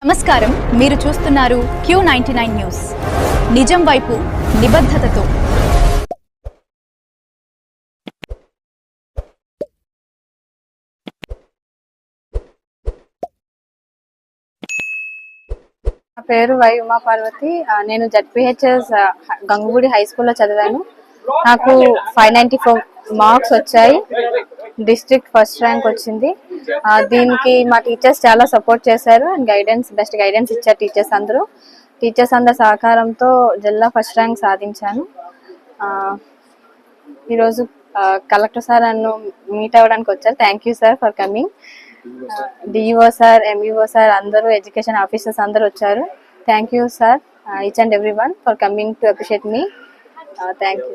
నమస్కారం, మీరు చూస్తున్నారు Q99 న్యూస్. నిజం వైపు నిబద్ధతతో. నా పేరు వై ఉమా పార్వతి. నేను జడ్పీహెచ్ఎస్ గంగుబూడి హై స్కూల్లో చదివాను. నాకు 594 మార్క్స్ వచ్చాయి. డిస్ట్రిక్ట్ ఫస్ట్ ర్యాంక్ వచ్చింది. దీనికి మా టీచర్స్ చాలా సపోర్ట్ చేశారు అండ్ బెస్ట్ గైడెన్స్ ఇచ్చారు టీచర్స్ అందరి సహకారంతో జిల్లా ఫస్ట్ ర్యాంక్ సాధించాను. ఈరోజు కలెక్టర్ సార్ నన్ను మీట్ అవ్వడానికి వచ్చారు. Thank you sir for coming. DEO sir, MEO sir, అందరూ ఎడ్యుకేషన్ ఆఫీసర్స్ అందరూ వచ్చారు. Thank you sir, each and every one for coming to appreciate మీ. Thank you.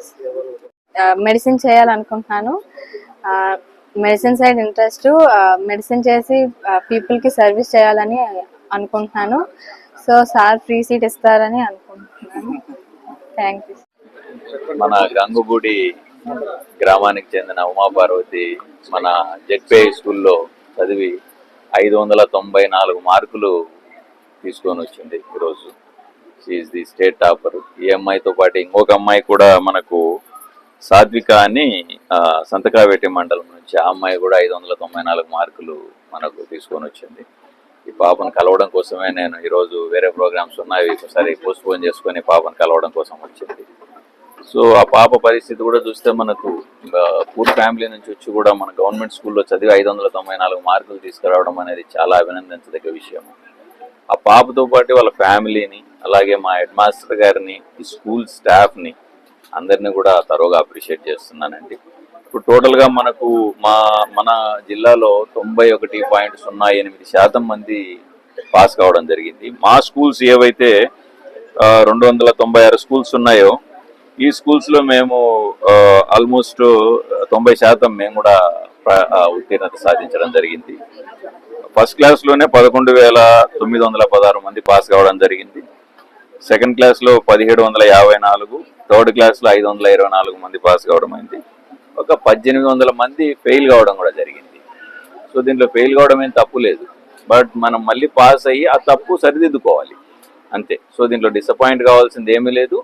మెడిసిన్ చేయాలనుకుంటున్నాను. Medicine side interest. మెడిసిన్ చేసి పీపుల్కి సర్వీస్ చేయాలని అనుకుంటున్నాను. సో సార్ ఫ్రీ సీట్ ఇస్తారని అనుకుంటున్నాను. Thank you. మన గంగుబూడి గ్రామానికి చెందిన ఉమాపార్వతి మన జెడ్పీఐ స్కూల్లో చదివి 594 మార్కులు తీసుకొని వచ్చింది. ఈరోజు షీఈస్ ది స్టేట్ టాపర్. ఈ అమ్మాయితో పాటు ఇంకొక అమ్మాయి కూడా మనకు సాత్విక అని సంతకావేటి మండలం నుంచి, ఆ అమ్మాయి కూడా 594 మార్కులు మనకు తీసుకొని వచ్చింది. ఈ పాపను కలవడం కోసమే నేను ఈరోజు వేరే ప్రోగ్రామ్స్ ఉన్నాయి ఒకసారి పోస్ట్పోన్ చేసుకొని పాపను కలవడం కోసం వచ్చింది. సో ఆ పాప పరిస్థితి కూడా చూస్తే మనకు పూర్ ఫ్యామిలీ నుంచి వచ్చి కూడా మన గవర్నమెంట్ స్కూల్లో చదివి 594 మార్కులు తీసుకురావడం అనేది చాలా అభినందించదగ్గ విషయం. ఆ పాపతో పాటు వాళ్ళ ఫ్యామిలీని, అలాగే మా హెడ్ మాస్టర్ గారిని, ఈ స్కూల్ స్టాఫ్ని అందరినీ కూడా తరోగా అప్రిషియేట్ చేస్తున్నానండి. ఇప్పుడు టోటల్గా మనకు మన జిల్లాలో 91.08% మంది పాస్ కావడం జరిగింది. మా స్కూల్స్ ఏవైతే 296 స్కూల్స్ ఉన్నాయో ఈ స్కూల్స్లో మేము ఆల్మోస్ట్ 90% మేము కూడా ఉత్తీర్ణత సాధించడం జరిగింది. ఫస్ట్ క్లాస్లోనే 11,916 మంది పాస్ కావడం జరిగింది. సెకండ్ క్లాస్లో 1,754, థర్డ్ క్లాస్లో 524 మంది పాస్ కావడం అయింది. ఒక 1,800 మంది ఫెయిల్ కావడం కూడా జరిగింది. సో దీంట్లో ఫెయిల్ కావడం ఏం తప్పు లేదు, బట్ మనం మళ్ళీ పాస్ అయ్యి ఆ తప్పు సరిదిద్దుకోవాలి అంతే. సో దీంట్లో డిసప్పాయింట్ కావాల్సింది ఏమీ లేదు.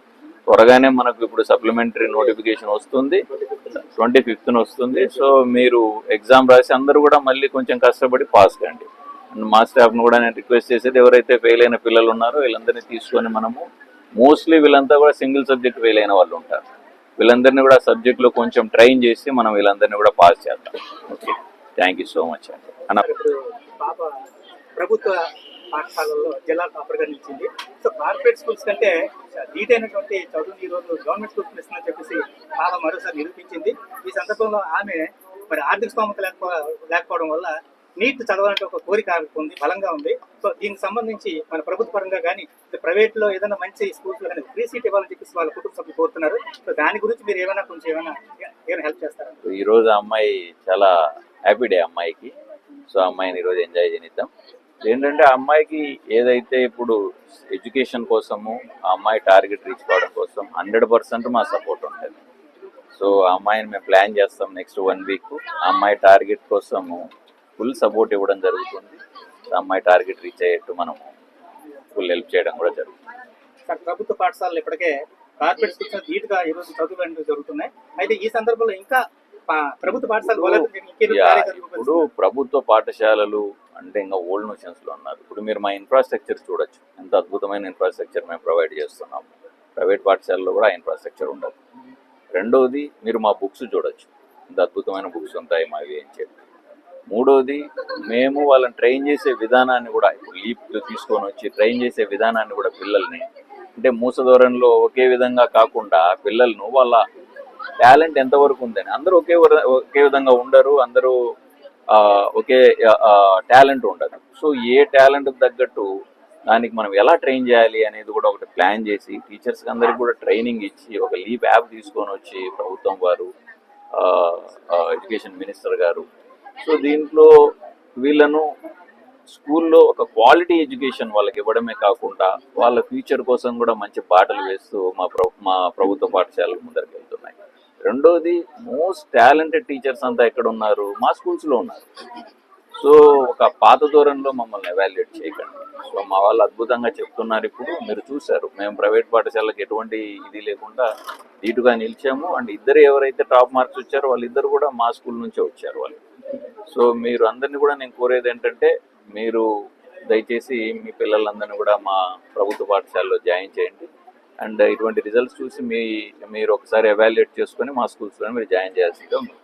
త్వరగానే మనకు ఇప్పుడు సప్లిమెంటరీ నోటిఫికేషన్ వస్తుంది, 25th వస్తుంది. సో మీరు ఎగ్జామ్ రాసి అందరూ కూడా మళ్ళీ కొంచెం కష్టపడి పాస్ కండి. అండ్ మా స్టాఫ్ను కూడా నేను రిక్వెస్ట్ చేసేది, ఎవరైతే ఫెయిల్ అయిన పిల్లలు ఉన్నారో వీళ్ళందరినీ తీసుకొని మనము మోస్ట్లీ వీళ్ళంతా కూడా సింగిల్ సబ్జెక్ట్ ఫెయిల్ అయిన వాళ్ళు ఉంటారు. వీళ్ళందరినీ కూడా సబ్జెక్ట్లో కొంచెం ట్రైన్ చేసి మనం వీళ్ళందరినీ కూడా పాస్ చేద్దాం. Okay, thank you so much అండి. ప్రభుత్వ పాఠశాలల్లో జిల్లా టాపర్గా నిలిచింది. సో కార్పొరేట్ స్కూల్స్ కంటే నీటైనటువంటి చదువుని ఈరోజు గవర్నమెంట్ స్కూల్స్ ఇస్తుందని చెప్పేసి చాలా మరోసారి నిరూపించింది. ఈ సందర్భంలో ఆమె మరి ఆర్థిక స్తోమత లేకపోవడం వల్ల నీట్ చదవాలంటే ఒక కోరిక ఉంది, బలంగా ఉంది. సో దీనికి సంబంధించి మన ప్రభుత్వ పరంగా కానీ ప్రైవేట్లో ఏదైనా మంచి స్కూల్స్లో కానీ ఫ్రీ సీట్ ఇవ్వాలని చెప్పేసి వాళ్ళ కుటుంబ సభ్యులు కోరుతున్నారు. సో దాని గురించి మీరు ఏమైనా హెల్ప్ చేస్తారా? ఈరోజు అమ్మాయి చాలా హ్యాపీ డే అమ్మాయికి. సో అమ్మాయిని ఈరోజు ఎంజాయ్ చేయనిద్దాం. ఏంటంటే ఆ అమ్మాయికి ఏదైతే ఇప్పుడు ఎడ్యుకేషన్ కోసము ఆ అమ్మాయి టార్గెట్ రీచ్ కావడం కోసం 100% మా సపోర్ట్ ఉంటుంది. సో ఆ అమ్మాయిని మేము ప్లాన్ చేస్తాం నెక్స్ట్ 1 వీక్. ఆ అమ్మాయి టార్గెట్ కోసము ఫుల్ సపోర్ట్ ఇవ్వడం జరుగుతుంది. ఆ అమ్మాయి టార్గెట్ రీచ్ అయ్యేట్టు మనము ఫుల్ హెల్ప్ చేయడం కూడా జరుగుతుంది. ప్రభుత్వ పాఠశాలలు ఇప్పటికే కార్పొరేట్ స్కూల్స్ నీట్గా ఈరోజు చదువులు జరుగుతున్నాయి. అయితే ఈ సందర్భంలో ఇంకా ప్రభుత్వ పాఠశాలలు ఇప్పుడు ప్రభుత్వ పాఠశాలలు అంటే ఇంకా ఓల్డ్ నోషన్స్ లో ఉన్నారు. ఇప్పుడు మీరు మా ఇన్ఫ్రాస్ట్రక్చర్ చూడొచ్చు, ఎంత అద్భుతమైన ఇన్ఫ్రాస్ట్రక్చర్ మేము ప్రొవైడ్ చేస్తున్నాము. ప్రైవేట్ పాఠశాలలో కూడా ఇన్ఫ్రాస్ట్రక్చర్ ఉండదు. రెండవది మీరు మా బుక్స్ చూడొచ్చు, ఎంత అద్భుతమైన బుక్స్ ఉంటాయి మావి అని చెప్పి. మూడవది మేము వాళ్ళని ట్రైన్ చేసే విధానాన్ని కూడా, ఇప్పుడు లీప్ తీసుకొని వచ్చి ట్రైన్ చేసే విధానాన్ని కూడా పిల్లల్ని అంటే మూసధోరణిలో ఒకే విధంగా కాకుండా పిల్లలను వాళ్ళ టాలెంట్ ఎంతవరకు ఉందని, అందరూ ఒకే విధంగా ఉండరు, అందరూ ఒకే టాలెంట్ ఉండదు. సో ఏ టాలెంట్ తగ్గట్టు దానికి మనం ఎలా ట్రైన్ చేయాలి అనేది కూడా ఒకటి ప్లాన్ చేసి టీచర్స్కి అందరికి కూడా ట్రైనింగ్ ఇచ్చి ఒక లీప్ యాప్ తీసుకొని వచ్చి ప్రభుత్వం వారు, ఎడ్యుకేషన్ మినిస్టర్ గారు, సో దీంట్లో వీళ్ళను స్కూల్లో ఒక క్వాలిటీ ఎడ్యుకేషన్ వాళ్ళకి ఇవ్వడమే కాకుండా వాళ్ళ ఫ్యూచర్ కోసం కూడా మంచి బాటలు వేస్తూ మా ప్రభుత్వ పాఠశాలలు ముందరికి వెళ్తున్నాయి. రెండోది మోస్ట్ టాలెంటెడ్ టీచర్స్ అంతా ఎక్కడ ఉన్నారు? మా స్కూల్స్లో ఉన్నారు. సో ఒక పాత ధోరణిలో మమ్మల్ని ఎవాల్యుయేట్ చేయకండి. సో మా వాళ్ళు అద్భుతంగా చెప్తున్నారు. ఇప్పుడు మీరు చూశారు, మేము ప్రైవేట్ పాఠశాలకు ఎటువంటి ఇది లేకుండా నీటుగా నిలిచాము. అండ్ ఇద్దరు ఎవరైతే టాప్ మార్క్స్ వచ్చారో వాళ్ళిద్దరు కూడా మా స్కూల్ నుంచే వచ్చారు వాళ్ళు. సో మీరు అందరినీ కూడా నేను కోరేది ఏంటంటే, మీరు దయచేసి మీ పిల్లలందరినీ కూడా మా ప్రభుత్వ పాఠశాలలో జాయిన్ చేయండి. అండ్ ఇటువంటి రిజల్ట్స్ చూసి మీరు ఒకసారి ఎవాల్యుయేట్ చేసుకొని మా స్కూల్స్లో మీరు జాయిన్ చేయాల్సిందిగా ఉంది.